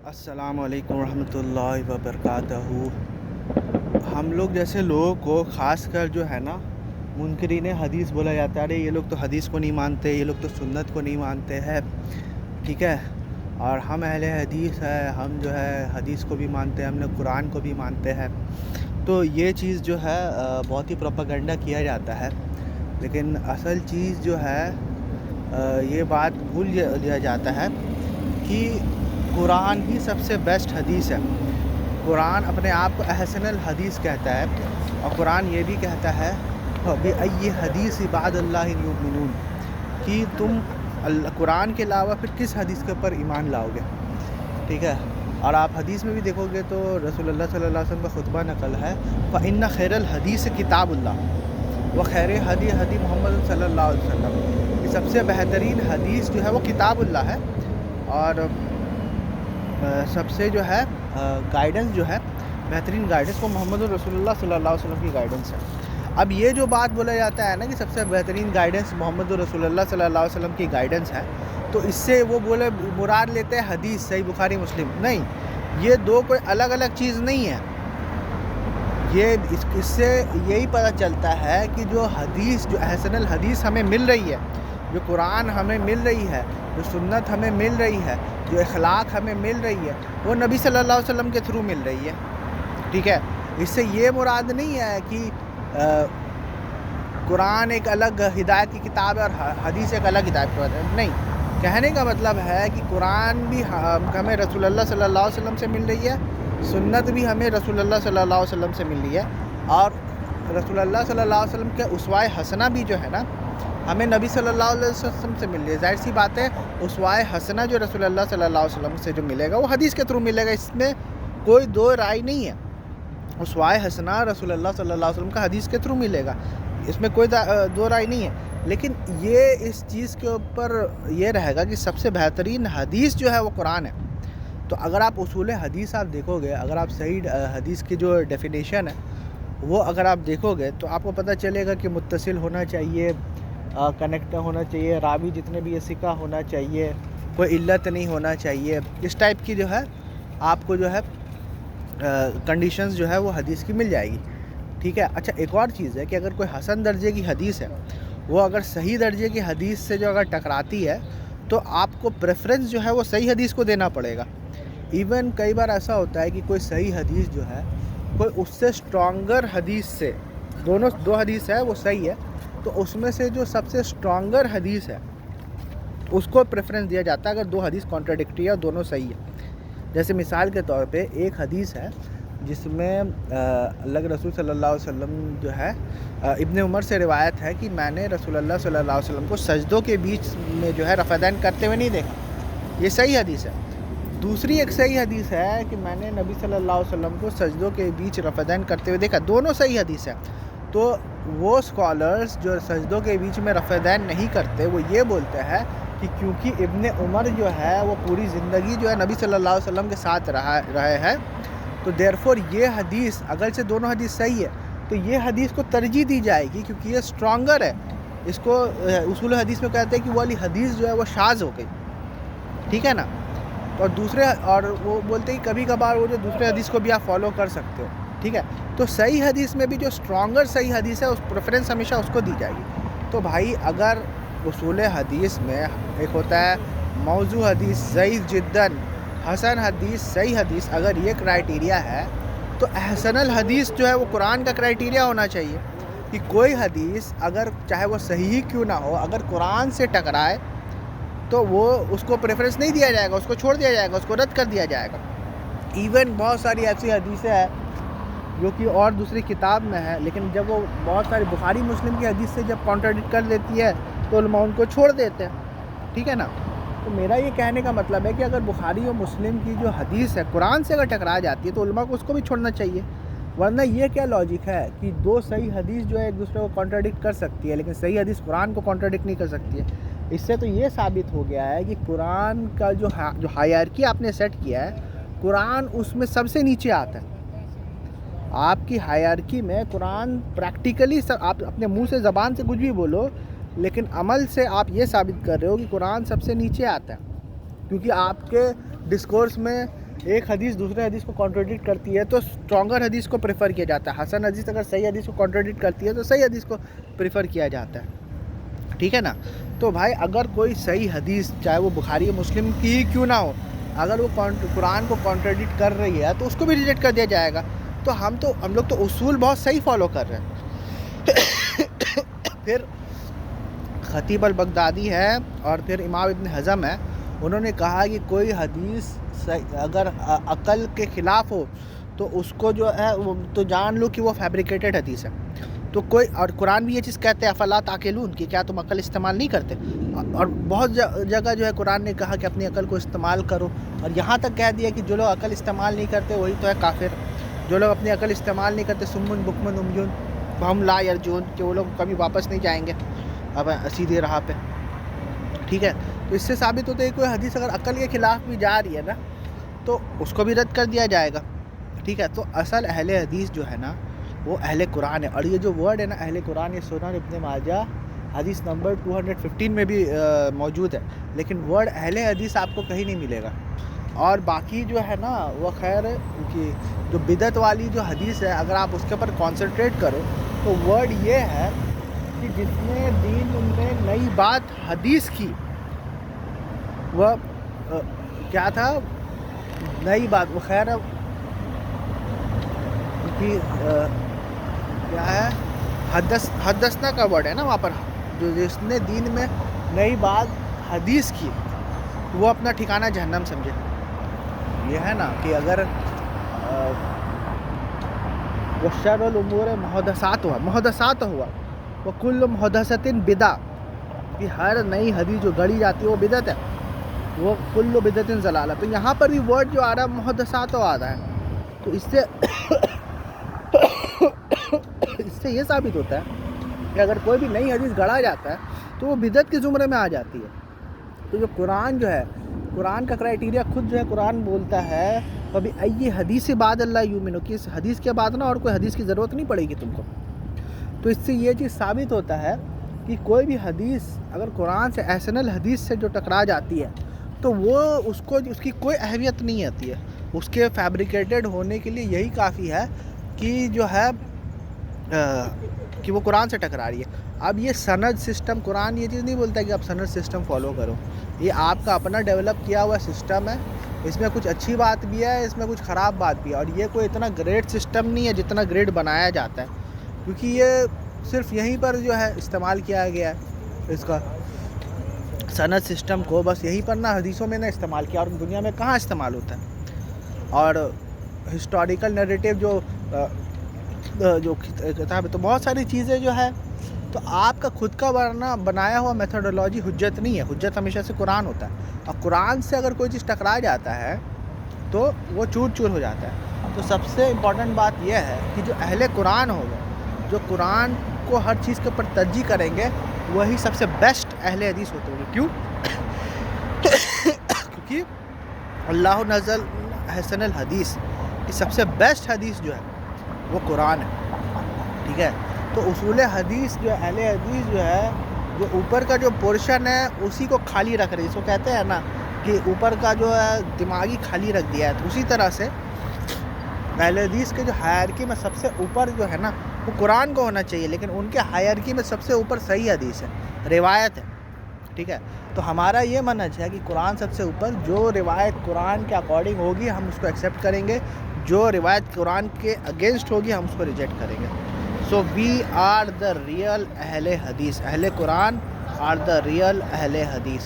السلام علیکم ورحمۃ اللہ وبرکاتہ۔ ہم لوگ جیسے لوگوں کو خاص کر جو ہے نا منکرین حدیث بولا جاتا ہے، ارے یہ لوگ تو حدیث کو نہیں مانتے، یہ لوگ تو سنت کو نہیں مانتے ہیں، ٹھیک ہے۔ اور ہم اہل حدیث ہے، ہم جو ہے حدیث کو بھی مانتے ہیں، ہم نے قرآن کو بھی مانتے ہیں۔ تو یہ چیز جو ہے بہت ہی پروپیگنڈا کیا جاتا ہے، لیکن اصل چیز جو ہے یہ بات بھول دیا جاتا ہے کہ قرآن ہی سب سے بیسٹ حدیث ہے۔ قرآن اپنے آپ کو احسن الحدیث کہتا ہے، اور قرآن یہ بھی کہتا ہے بِأَيِّ حدیث بعد اللہ یؤمنون، کہ تم قرآن کے علاوہ پھر کس حدیث کے اوپر ایمان لاؤ گے، ٹھیک ہے۔ اور آپ حدیث میں بھی دیکھو گے تو رسول اللہ صلی اللہ علیہ وسلم کا خطبہ نقل ہے فَإِنَّ خَيْرَ الْحَدِيثِ کتاب اللہ وخیر ہدی ہدی محمد صلی اللہ علیہ وسلم، کہ سب سے بہترین حدیث جو ہے وہ کتاب اللہ ہے، اور سب سے جو ہے گائیڈنس جو ہے بہترین گائیڈنس وہ محمد رسول اللہ صلی اللہ علیہ وسلم کی گائیڈنس ہے۔ اب یہ جو بات بولا جاتا ہے نا کہ سب سے بہترین گائیڈنس محمد رسول اللہ صلی اللہ علیہ وسلم کی گائیڈنس ہے، تو اس سے وہ بولے مراد لیتے ہیں حدیث صحیح بخاری مسلم، نہیں، یہ دو کوئی الگ الگ چیز نہیں ہے۔ یہ اس سے یہی پتہ چلتا ہے کہ جو حدیث، جو احسن الحدیث ہمیں مل رہی ہے، جو قرآن ہمیں مل رہی ہے، جو سنت ہمیں مل رہی ہے، جو اخلاق ہمیں مل رہی ہے، وہ نبی صلی اللہ علیہ وسلم کے تھرو مل رہی ہے، ٹھیک ہے۔ اس سے یہ مراد نہیں ہے کہ قرآن ایک الگ ہدایت کی کتاب ہے اور حدیث ایک الگ ہدایت کی کتاب ہے، نہیں۔ کہنے کا مطلب ہے کہ قرآن بھی ہمیں رسول اللہ صلی اللہ علیہ وسلم سے مل رہی ہے، سنت بھی ہمیں رسول اللہ صلی اللہ علیہ وسلم سے مل رہی ہے، اور رسول اللہ صلی اللہ علیہ وسلم کے اسوہ حسنہ بھی جو ہے نا ہمیں نبی صلی اللہ علیہ وسلم سے مل رہی ہے۔ ظاہر سی بات ہے اسوہ حسنہ جو رسول اللہ صلی اللہ علیہ وسلم سے جو ملے گا وہ حدیث کے تھرو ملے گا، اس میں کوئی دو رائے نہیں ہے۔ اسوہ حسنہ رسول اللہ صلی اللہ علیہ وسلم کا حدیث کے تھرو ملے گا، اس میں کوئی دو رائے نہیں ہے۔ لیکن یہ اس چیز کے اوپر یہ رہے گا کہ سب سے بہترین حدیث جو ہے وہ قرآن ہے۔ تو اگر آپ اصول حدیث آپ دیکھو گے، اگر آپ صحیح حدیث کی جو ڈیفینیشن ہے وہ اگر آپ دیکھو گے تو آپ کو پتہ چلے گا کہ متصل ہونا چاہیے، کنیکٹ ہونا چاہیے، راوی جتنے بھی ثقہ ہونا چاہیے، کوئی علت نہیں ہونا چاہیے، اس ٹائپ کی جو ہے آپ کو جو ہے کنڈیشنز جو ہے وہ حدیث کی مل جائے گی، ٹھیک ہے۔ اچھا، ایک اور چیز ہے کہ اگر کوئی حسن درجے کی حدیث ہے، وہ اگر صحیح درجے کی حدیث سے جو اگر ٹکراتی ہے تو آپ کو پریفرنس جو ہے وہ صحیح حدیث کو دینا پڑے گا۔ ایون کئی بار ایسا ہوتا ہے کہ کوئی صحیح حدیث جو ہے کوئی اس سے اسٹرانگر حدیث سے، دو حدیث ہے وہ صحیح ہے، تو اس میں سے جو سب سے اسٹرانگر حدیث ہے اس کو پریفرنس دیا جاتا ہے اگر دو حدیث کانٹراڈکٹری ہے اور دونوں صحیح ہے۔ جیسے مثال کے طور پہ ایک حدیث ہے جس میں اللہ کے رسول صلی اللہ علیہ وسلم جو ہے ابن عمر سے روایت ہے کہ میں نے رسول اللہ صلی اللہ علیہ وسلم کو سجدوں کے بیچ میں جو ہے رفع دین کرتے ہوئے نہیں دیکھا، یہ صحیح حدیث ہے۔ دوسری ایک صحیح حدیث ہے کہ میں نے نبی صلی اللہ علیہ وسلم کو سجدوں کے بیچ رفع دین کرتے ہوئے دیکھا، دونوں صحیح حدیث ہے۔ تو وہ اسکالرز جو سجدوں کے بیچ میں رفع دین نہیں کرتے وہ یہ بولتے ہیں کہ کیونکہ ابن عمر جو ہے وہ پوری زندگی جو ہے نبی صلی اللہ علیہ وسلم کے ساتھ رہے ہیں، تو دیرفور یہ حدیث اگر سے دونوں حدیث صحیح ہے تو یہ حدیث کو ترجیح دی جائے گی کیونکہ یہ اسٹرانگر ہے۔ اس کو اصول حدیث میں کہتے ہیں کہ وہ والی حدیث جو ہے وہ شاذ ہو گئی، ٹھیک ہے نا۔ اور وہ بولتے ہیں کہ کبھی کبھار وہ جو دوسرے حدیث کو بھی آپ فالو کر سکتے ہو، ٹھیک ہے۔ تو صحیح حدیث میں بھی جو اسٹرانگر صحیح حدیث ہے اس پریفرنس ہمیشہ اس کو دی جائے گی۔ تو بھائی اگر اصول حدیث میں ایک ہوتا ہے موضوع حدیث، ضعیف جداً، حسن حدیث، صحیح حدیث، اگر یہ کرائیٹیریا ہے تو احسن الحدیث جو ہے وہ قرآن کا کرائیٹیریا ہونا چاہیے کہ کوئی حدیث اگر چاہے وہ صحیح کیوں نہ ہو اگر قرآن سے ٹکرائے تو وہ اس کو پریفرنس نہیں دیا جائے گا، اس کو چھوڑ دیا جائے گا، اس کو رد کر دیا جائے گا۔ ایون بہت ساری ایسی حدیثیں ہیں جو کہ اور دوسری کتاب میں ہے، لیکن جب وہ بہت ساری بخاری مسلم کی حدیث سے جب کانٹراڈکٹ کر دیتی ہے تو علماء ان کو چھوڑ دیتے ہیں، ٹھیک ہے نا۔ تو میرا یہ کہنے کا مطلب ہے کہ اگر بخاری و مسلم کی جو حدیث ہے قرآن سے اگر ٹکرا جاتی ہے تو علماء کو اس کو بھی چھوڑنا چاہیے، ورنہ یہ کیا لاجک ہے کہ دو صحیح حدیث جو ہے ایک دوسرے کو کانٹراڈکٹ کر سکتی ہے لیکن صحیح حدیث قرآن کو کانٹراڈکٹ نہیں کر سکتی ہے۔ اس سے تو یہ ثابت ہو گیا ہے کہ قرآن کا جو ہائرارکی آپ نے سیٹ کیا ہے، قرآن اس میں سب سے نیچے آتا ہے۔ آپ کی ہائرارکی میں قرآن پریکٹیکلی آپ اپنے منہ سے زبان سے کچھ بھی بولو لیکن عمل سے آپ یہ ثابت کر رہے ہو کہ قرآن سب سے نیچے آتا ہے، کیونکہ آپ کے ڈسکورس میں ایک حدیث دوسرے حدیث کو کانٹرڈکٹ کرتی ہے تو اسٹرانگر حدیث کو پریفر کیا جاتا ہے. حسن حدیث اگر صحیح حدیث کو کانٹرڈکٹ کرتی ہے تو صحیح حدیث کو پریفر کیا جاتا ہے. ٹھیک ہے نا. تو بھائی اگر کوئی صحیح حدیث چاہے وہ بخاری مسلم کی ہی کیوں نہ ہو, اگر وہ قرآن کو کانٹرڈکٹ کر رہی ہے تو اس کو بھی ریجیکٹ کر دیا جائے گا. تو ہم لوگ تو اصول بہت صحیح فالو کر رہے ہیں. پھر خطیب البغدادی ہے اور پھر امام ابن حزم ہے, انہوں نے کہا کہ کوئی حدیث اگر عقل کے خلاف ہو تو اس کو جو ہے تو جان لو کہ وہ فیبریکیٹڈ حدیث ہے. تو کوئی, اور قرآن بھی یہ چیز کہتے ہیں افلا تعقلون, کہ کیا تم عقل استعمال نہیں کرتے. اور بہت جگہ جو ہے قرآن نے کہا کہ اپنی عقل کو استعمال کرو, اور یہاں تک کہہ دیا کہ جو لوگ عقل استعمال نہیں کرتے وہی تو ہے کافر. جو لوگ اپنی عقل استعمال نہیں کرتے سمن بکمن امیون ہم لا یرجون, کہ وہ لوگ کبھی واپس نہیں جائیں گے اب سیدھی راہ پہ. ٹھیک ہے. تو اس سے ثابت ہوتا ہے کہ کوئی حدیث اگر عقل کے خلاف بھی جا رہی ہے نا تو اس کو بھی رد کر دیا جائے گا. ٹھیک ہے. تو اصل اہل حدیث جو ہے نا وہ اہل قرآن ہے. اور یہ جو ورڈ ہے نا اہل قرآن, یہ سنن ابن ماجہ حدیث نمبر 215 میں بھی موجود ہے, لیکن ورڈ اہل حدیث آپ کو کہیں نہیں ملے گا. اور باقی جو ہے نا وہ خیر کہ جو بدعت والی جو حدیث ہے اگر آپ اس کے اوپر کانسنٹریٹ کرو تو ورڈ یہ ہے کہ جس نے دین میں نئی بات حدیث کی, وہ کیا تھا نئی بات, وہ خیر کہ کیا ہے حدثنا کا ورڈ ہے نا وہاں پر, جو جس نے دین میں نئی بات حدیث کی وہ اپنا ٹھکانہ جہنم سمجھے. یہ ہے نا کہ اگر وشر الامور محدثات ہوا وکل محدثۃ بدعہ, کہ ہر نئی حدیث جو گڑھی جاتی ہے وہ بدعت ہے, وہ کل بدعت ضلالہ. تو یہاں پر بھی ورڈ جو آ رہا ہے محدثات آ رہا ہے, تو اس سے یہ ثابت ہوتا ہے کہ اگر کوئی بھی نئی حدیث گڑھا جاتا ہے تو وہ بدعت کے زمرے میں آ جاتی ہے. تو جو قرآن جو ہے, قرآن کا کرائیٹیریا خود جو ہے قرآن بولتا ہے کبھی ای حدیث بعد اللہ یؤمنو, کہ اس حدیث کے بعد نا اور کوئی حدیث کی ضرورت نہیں پڑے گی تم کو. تو اس سے یہ چیز ثابت ہوتا ہے کہ کوئی بھی حدیث اگر قرآن سے احسن الحدیث سے جو ٹکرا جاتی ہے تو وہ اس کی کوئی اہمیت نہیں آتی ہے. اس کے فیبریکیٹڈ ہونے کے لیے یہی کافی ہے کہ جو ہے کہ وہ قرآن سے ٹکرا رہی ہے. اب یہ سند سسٹم, قرآن یہ چیز نہیں بولتا کہ آپ سند سسٹم فالو کرو, یہ آپ کا اپنا ڈیولپ کیا ہوا سسٹم ہے. اس میں کچھ اچھی بات بھی ہے, اس میں کچھ خراب بات بھی ہے, اور یہ کوئی اتنا گریٹ سسٹم نہیں ہے جتنا گریٹ بنایا جاتا ہے, کیونکہ یہ صرف یہیں پر جو ہے استعمال کیا گیا ہے اس کا سند سسٹم کو, بس یہیں پر نا حدیثوں میں نہ استعمال کیا, اور دنیا میں کہاں استعمال ہوتا ہے. اور ہسٹوریکل نیریٹیو جو کتاب ہے, تو بہت ساری چیزیں جو ہے, تو آپ کا خود کا بنایا ہوا میتھڈولوجی حجت نہیں ہے. حجت ہمیشہ سے قرآن ہوتا ہے, اور قرآن سے اگر کوئی چیز ٹکرا جاتا ہے تو وہ چور چور ہو جاتا ہے. تو سب سے امپورٹنٹ بات یہ ہے کہ جو اہل قرآن ہوگا, جو قرآن کو ہر چیز کے اوپر ترجیح کریں گے, وہی سب سے بیسٹ اہل حدیث ہوتے ہیں. کیوں؟ کیونکہ اللہ نزل احسن الحدیث, کی سب سے بیسٹ حدیث جو ہے وہ قرآن ہے. ٹھیک ہے. تو اصول حدیث جو اہل حدیث جو ہے, جو اوپر کا جو پورشن ہے اسی کو خالی رکھ رہے, جس کو کہتے ہیں نا کہ اوپر کا جو ہے دماغی خالی رکھ دیا ہے. تو اسی طرح سے اہل حدیث کے جو ہائرکی میں سب سے اوپر جو ہے نا وہ قرآن کو ہونا چاہیے, لیکن ان کے ہائرکی میں سب سے اوپر صحیح حدیث ہے, روایت ہے. ٹھیک ہے. تو ہمارا یہ منہج ہے کہ قرآن سب سے اوپر, جو روایت قرآن کے اکارڈنگ ہوگی ہم اس کو ایکسیپٹ کریں گے, جو روایت قرآن کے اگینسٹ ہوگی ہم اس کو ریجیکٹ کریں گے. سو وی آر دا ریئل اہل حدیث. اہل قرآن آر دا ریئل اہل حدیث.